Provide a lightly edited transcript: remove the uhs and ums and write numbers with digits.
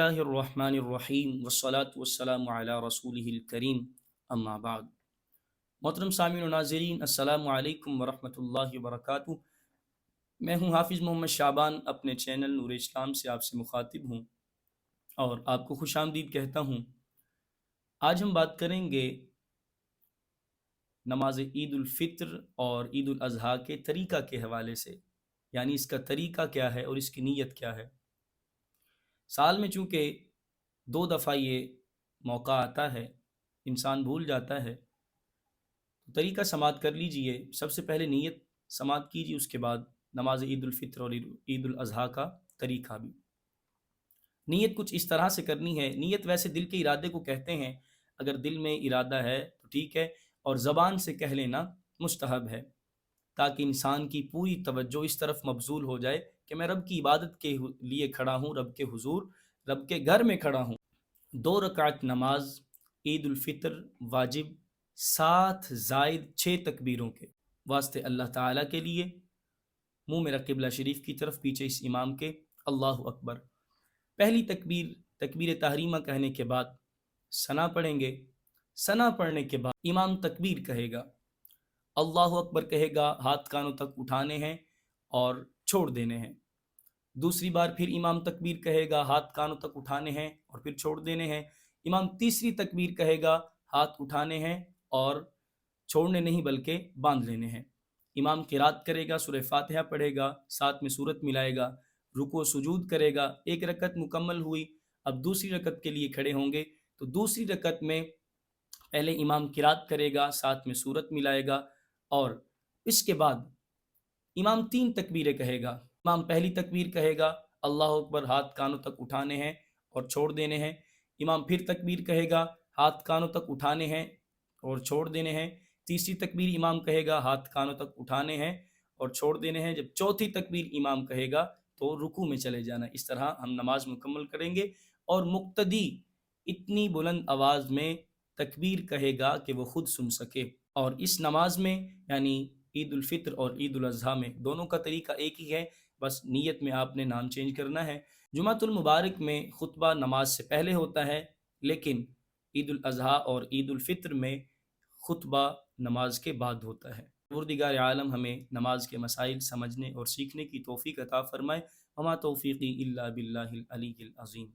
اللہ الرحمن الرحیم والصلاة والسلام علی رسولہ الکریم اما بعد۔ محترم سامعین و ناظرین، السلام علیکم ورحمۃ اللہ وبرکاتہ۔ میں ہوں حافظ محمد شعبان، اپنے چینل نور اسلام سے آپ سے مخاطب ہوں اور آپ کو خوش آمدید کہتا ہوں۔ آج ہم بات کریں گے نماز عید الفطر اور عید الاضحیٰ کے طریقہ کے حوالے سے، یعنی اس کا طریقہ کیا ہے اور اس کی نیت کیا ہے۔ سال میں چونکہ 2 دفعہ یہ موقع آتا ہے، انسان بھول جاتا ہے، تو طریقہ سماعت کر لیجئے۔ سب سے پہلے نیت سماعت کیجیے، اس کے بعد نماز عید الفطر اور عید الاضحیٰ کا طریقہ بھی۔ نیت کچھ اس طرح سے کرنی ہے۔ نیت ویسے دل کے ارادے کو کہتے ہیں، اگر دل میں ارادہ ہے تو ٹھیک ہے، اور زبان سے کہہ لینا مستحب ہے، تاکہ انسان کی پوری توجہ اس طرف مبذول ہو جائے کہ میں رب کی عبادت کے لیے کھڑا ہوں، رب کے حضور، رب کے گھر میں کھڑا ہوں۔ 2 رکعت نماز عید الفطر واجب 7 زائد 6 تکبیروں کے واسطے اللہ تعالیٰ کے لیے، منہ میرا قبلہ شریف کی طرف، پیچھے اس امام کے، اللہ اکبر۔ پہلی تکبیر، تکبیر تحریمہ کہنے کے بعد ثنا پڑھیں گے۔ ثنا پڑھنے کے بعد امام تکبیر کہے گا، اللہ اکبر کہے گا، ہاتھ کانوں تک اٹھانے ہیں اور چھوڑ دینے ہیں۔ دوسری بار پھر امام تکبیر کہے گا، ہاتھ کانوں تک اٹھانے ہیں اور پھر چھوڑ دینے ہیں۔ امام تیسری تکبیر کہے گا، ہاتھ اٹھانے ہیں اور چھوڑنے نہیں بلکہ باندھ لینے ہیں۔ امام قرات کرے گا، سورہ فاتحہ پڑھے گا، ساتھ میں سورت ملائے گا، رکوع سجود کرے گا۔ 1 رکعت مکمل ہوئی، اب دوسری رکعت کے لیے کھڑے ہوں گے، تو دوسری رکعت میں پہلے امام قرات کرے گا، ساتھ میں سورت ملائے گا، اور اس کے بعد امام 3 تکبیریں کہے گا۔ امام پہلی تکبیر کہے گا، اللہ اکبر، ہاتھ کانوں تک اٹھانے ہیں اور چھوڑ دینے ہیں۔ امام پھر تکبیر کہے گا، ہاتھ کانوں تک اٹھانے ہیں اور چھوڑ دینے ہیں۔ تیسری تکبیر امام کہے گا، ہاتھ کانوں تک اٹھانے ہیں اور چھوڑ دینے ہیں۔ جب چوتھی تکبیر امام کہے گا تو رکوع میں چلے جانا۔ اس طرح ہم نماز مکمل کریں گے، اور مقتدی اتنی بلند آواز میں تکبیر کہے گا کہ وہ خود سن سکے۔ اور اس نماز میں، یعنی عید الفطر اور عید الاضحیٰ میں، دونوں کا طریقہ ایک ہی ہے، بس نیت میں آپ نے نام چینج کرنا ہے۔ جمعۃ المبارک میں خطبہ نماز سے پہلے ہوتا ہے، لیکن عید الاضحیٰ اور عید الفطر میں خطبہ نماز کے بعد ہوتا ہے۔ پروردگار عالم ہمیں نماز کے مسائل سمجھنے اور سیکھنے کی توفیق عطا فرمائے۔ وما توفیقی الا باللہ العلی العظیم۔